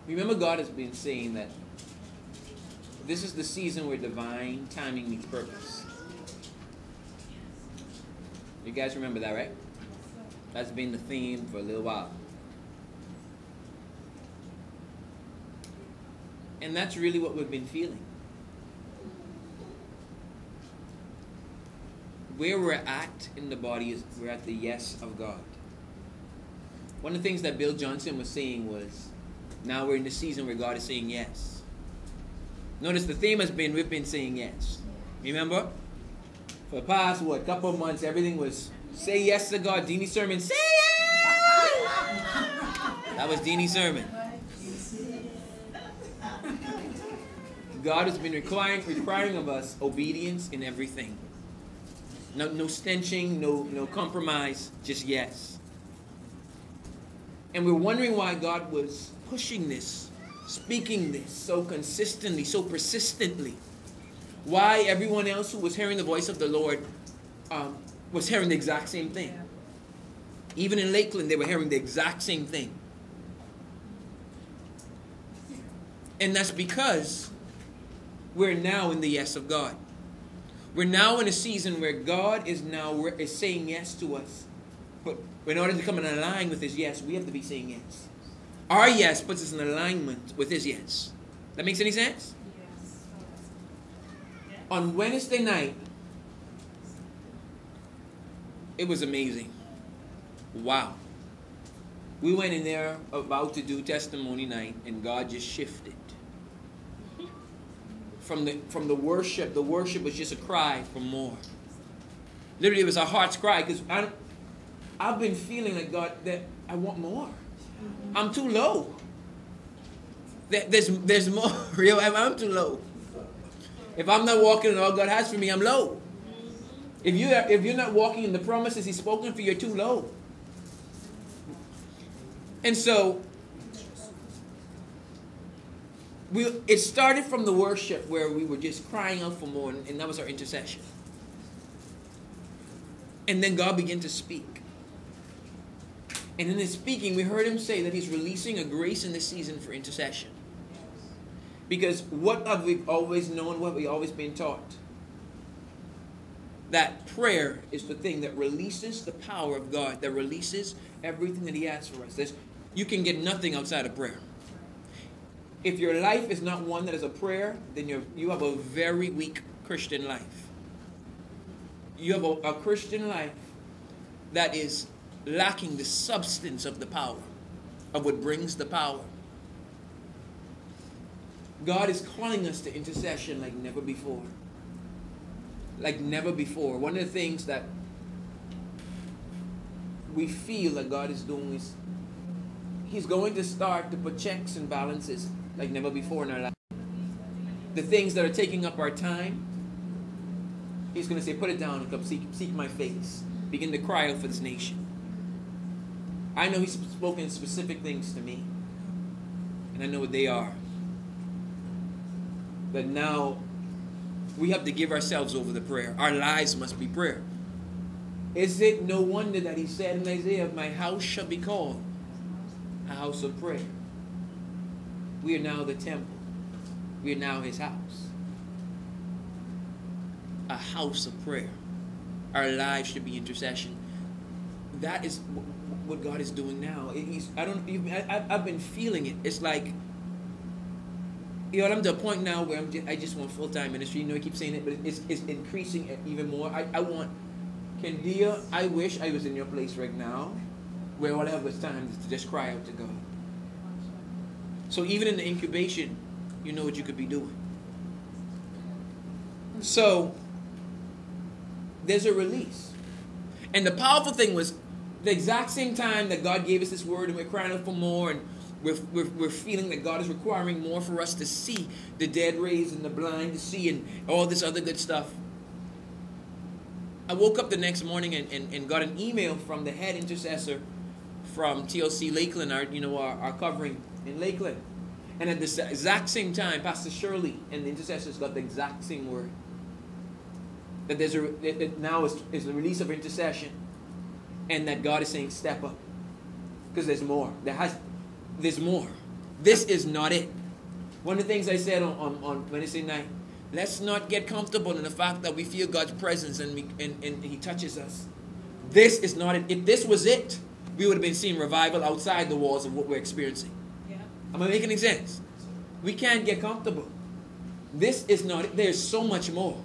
Remember, God has been saying that this is the season where divine timing meets purpose. You guys remember that, right? That's been the theme for a little while. And that's really what we've been feeling. Where we're at in the body is we're at the yes of God. One of the things that Bill Johnson was saying was, now we're in the season where God is saying yes. Notice the theme has been, we've been saying yes. Remember? For the past, couple of months, everything was, say yes to God. Deanie's sermon, say yes! That was Deanie's sermon. God has been requiring of us obedience in everything. No stenching, no compromise, just yes. And we're wondering why God was pushing this, speaking this so consistently, so persistently. Why everyone else who was hearing the voice of the Lord was hearing the exact same thing. Even in Lakeland, they were hearing the exact same thing. And that's because we're now in the yes of God. We're now in a season where God is saying yes to us. But in order to come in line with His yes, we have to be saying yes. Our yes puts us in alignment with His yes. That makes any sense? Yes. On Wednesday night, it was amazing. Wow. We went in there about to do testimony night, and God just shifted. From the worship was just a cry for more. Literally, it was our heart's cry, because I've been feeling like, God, that I want more. I'm too low. There's more. I'm too low. If I'm not walking in all God has for me, I'm low. If you're not walking in the promises He's spoken for, you're too low. And so it started from the worship where we were just crying out for more, and that was our intercession. And then God began to speak. And in His speaking, we heard Him say that He's releasing a grace in this season for intercession. Because what have we always known, what we've always been taught? That prayer is the thing that releases the power of God, that releases everything that He has for us. You can get nothing outside of prayer. If your life is not one that is a prayer, then you have a very weak Christian life. You have a Christian life that is lacking the substance of the power, of what brings the power. God is calling us to intercession like never before. Like never before. One of the things that we feel that God is doing is He's going to start to put checks and balances like never before in our life. The things that are taking up our time, He's going to say, put it down and come seek my face. Begin to cry out for this nation. I know He's spoken specific things to me, and I know what they are. But now we have to give ourselves over to prayer. Our lives must be prayer. Is it no wonder that He said in Isaiah, my house shall be called a house of prayer? We are now the temple. We are now His house. A house of prayer. Our lives should be intercession. That is what God is doing now. I've been feeling it. It's like, I'm to a point now where I just want full-time ministry. I keep saying it, but it's increasing even more. I want, Candia, I wish I was in your place right now, where all I have is time to just cry out to God. So even in the incubation, you know what you could be doing. So there's a release. And the powerful thing was, the exact same time that God gave us this word and we're crying out for more, and we're feeling that God is requiring more for us to see, the dead raised and the blind to see, and all this other good stuff. I woke up the next morning and got an email from the head intercessor from TLC Lakeland, our covering in Lakeland. And at the exact same time, Pastor Shirley and the intercessors got the exact same word. That now is the release of intercession, and that God is saying, step up. Because there's more. There's more. This is not it. One of the things I said on Wednesday night, let's not get comfortable in the fact that we feel God's presence and He touches us. This is not it. If this was it, we would have been seeing revival outside the walls of what we're experiencing. Yeah. Am I making any sense? We can't get comfortable. This is not it. There's so much more.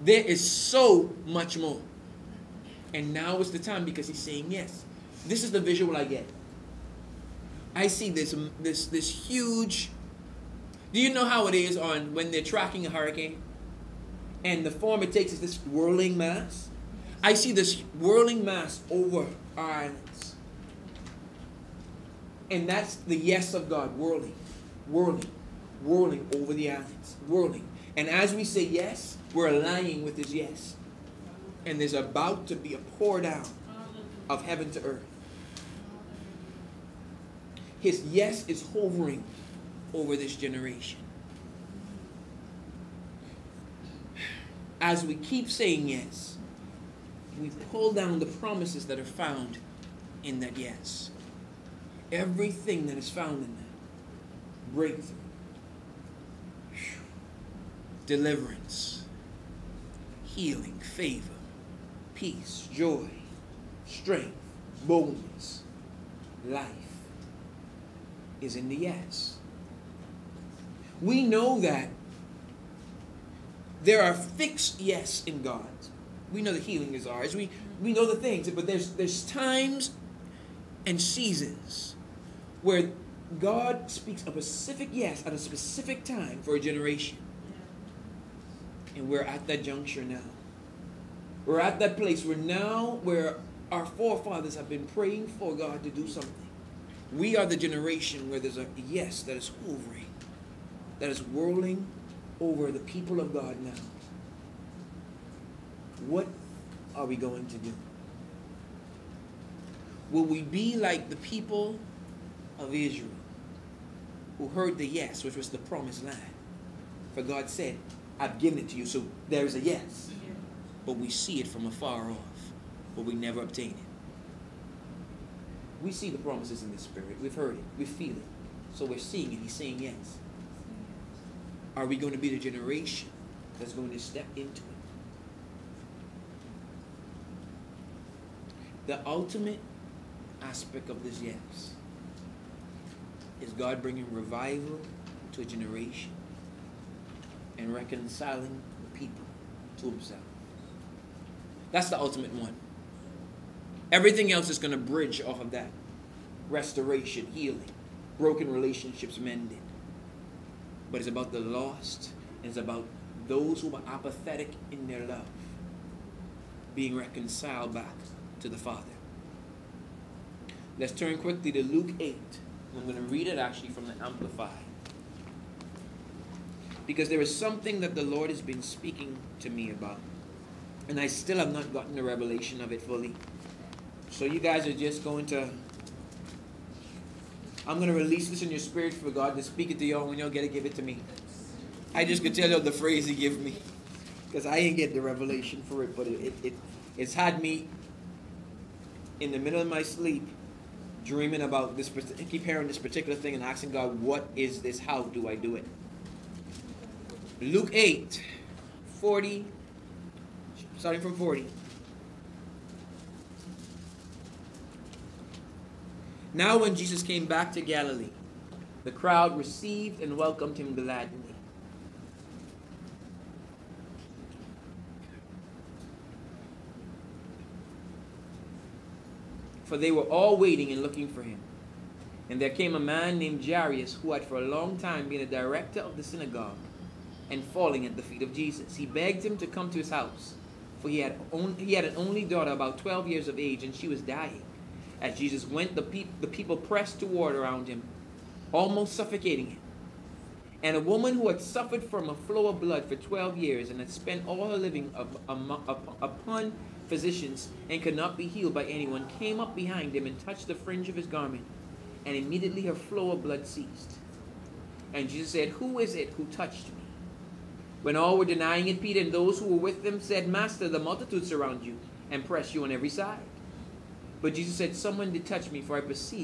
There is so much more. And now is the time because He's saying yes. This is the visual I get. I see this huge. Do you know how it is on when they're tracking a hurricane? And the form it takes is this whirling mass. I see this whirling mass over our islands. And that's the yes of God, whirling, whirling, whirling over the islands, whirling. And as we say yes, we're aligning with His yes. And there's about to be a pour down of heaven to earth. His yes is hovering over this generation. As we keep saying yes, we pull down the promises that are found in that yes. Everything that is found in that. Breakthrough. Deliverance. Healing. Favor. Peace. Joy. Strength. Boldness. Life is in the yes. We know that there are fixed yes in God. We know the healing is ours. We know the things, but there's times and seasons where God speaks a specific yes at a specific time for a generation. And we're at that juncture now. We're at that place where our forefathers have been praying for God to do something. We are the generation where there's a yes that is hovering, that is whirling over the people of God now. What are we going to do? Will we be like the people of Israel who heard the yes, which was the promised land? For God said, I've given it to you, so there's a yes. But we see it from afar off, but we never obtain it. We see the promises in the Spirit. We've heard it. We feel it. So we're seeing it. He's saying yes. Are we going to be the generation that's going to step into it? The ultimate aspect of this yes is God bringing revival to a generation and reconciling the people to Himself. That's the ultimate one. Everything else is going to bridge off of that. Restoration, healing, broken relationships mended. But it's about the lost. It's about those who are apathetic in their love being reconciled back to the Father. Let's turn quickly to Luke 8. I'm going to read it actually from the Amplified. Because there is something that the Lord has been speaking to me about. And I still have not gotten the revelation of it fully. So you guys are just going to... I'm going to release this in your spirit for God to speak it to y'all when y'all get to give it to me. I just could tell you the phrase He gave me. Because I ain't get the revelation for it. But it's had me in the middle of my sleep dreaming about this. I keep hearing this particular thing and asking God, what is this? How do I do it? Luke 8, 40, starting from 40. Now when Jesus came back to Galilee, the crowd received and welcomed Him gladly. For they were all waiting and looking for Him. And there came a man named Jairus, who had for a long time been a director of the synagogue, and falling at the feet of Jesus, he begged Him to come to his house, for he had an only daughter about 12 years of age, and she was dying. As Jesus went, the people pressed toward around Him, almost suffocating Him. And a woman who had suffered from a flow of blood for 12 years and had spent all her living upon physicians and could not be healed by anyone, came up behind Him and touched the fringe of His garment, and immediately her flow of blood ceased. And Jesus said, "Who is it who touched me?" When all were denying it, Peter and those who were with them said, "Master, the multitude surround you and press you on every side." But Jesus said, "Someone did touch me, for I perceive